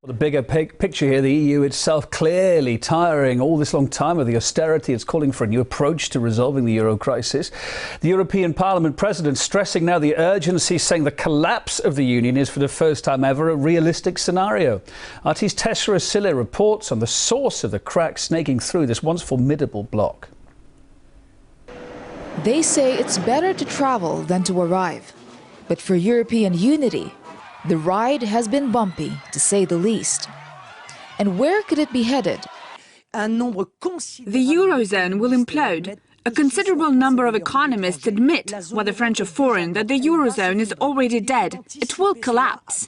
The bigger picture here, the EU itself clearly tiring all this long time of the austerity. It's calling for a new approach to resolving the euro crisis. The European Parliament President stressing now the urgency, saying the collapse of the Union is for the first time ever a realistic scenario. RT's Tesa Arcilla reports on the source of the cracks snaking through this once formidable bloc. They say it's better to travel than to arrive. But for European unity, the ride has been bumpy, to say the least. And where could it be headed? The Eurozone will implode. A considerable number of economists admit, whether French or foreign, that the Eurozone is already dead. It will collapse.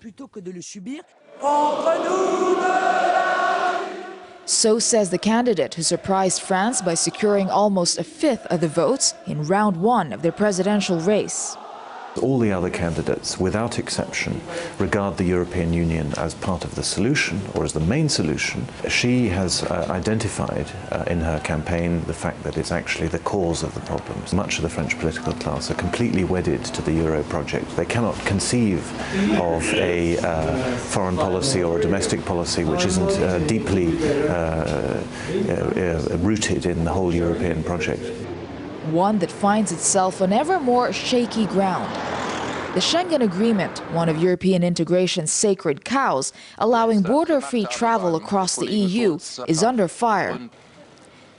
So says the candidate who surprised France by securing almost a fifth of the votes in round one of their presidential race. All the other candidates, without exception, regard the European Union as part of the solution, or as the main solution. She has identified in her campaign the fact that it's actually the cause of the problems. Much of the French political class are completely wedded to the Euro project. They cannot conceive of a foreign policy or a domestic policy which isn't deeply rooted in the whole European project. One that finds itself on ever more shaky ground. The Schengen Agreement, one of European integration's sacred cows, allowing border-free travel across the EU, is under fire.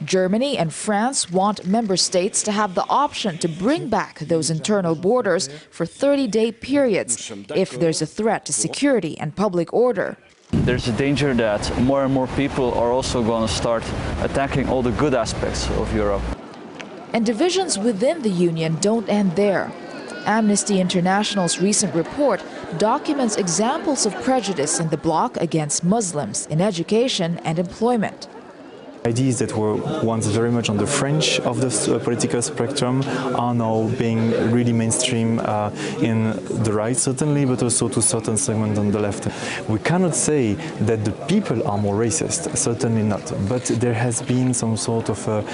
Germany and France want member states to have the option to bring back those internal borders for 30-day periods if there's a threat to security and public order. There's a danger that more and more people are also going to start attacking all the good aspects of Europe. And divisions within the Union don't end there. Amnesty International's recent report documents examples of prejudice in the bloc against Muslims in education and employment. Ideas that were once very much on the fringe of the political spectrum are now being really mainstream in the right, certainly, but also to certain segments on the left. We cannot say that the people are more racist, certainly not, but there has been some sort of a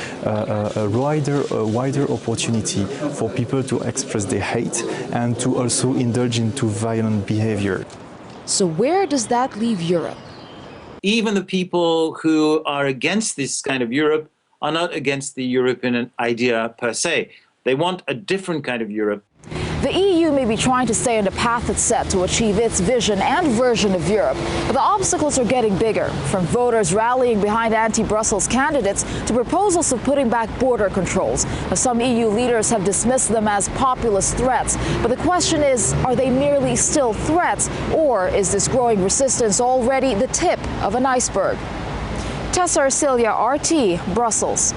wider opportunity for people to express their hate and to also indulge into violent behavior. So where does that leave Europe? Even the people who are against this kind of Europe are not against the European idea per se. They want a different kind of Europe. The EU may be trying to stay on the path it's set to achieve its vision and version of Europe, but the obstacles are getting bigger, from voters rallying behind anti-Brussels candidates to proposals of putting back border controls. Now, some EU leaders have dismissed them as populist threats, but the question is, are they merely still threats, or is this growing resistance already the tip of an iceberg? Tesa Arcilla, RT, Brussels.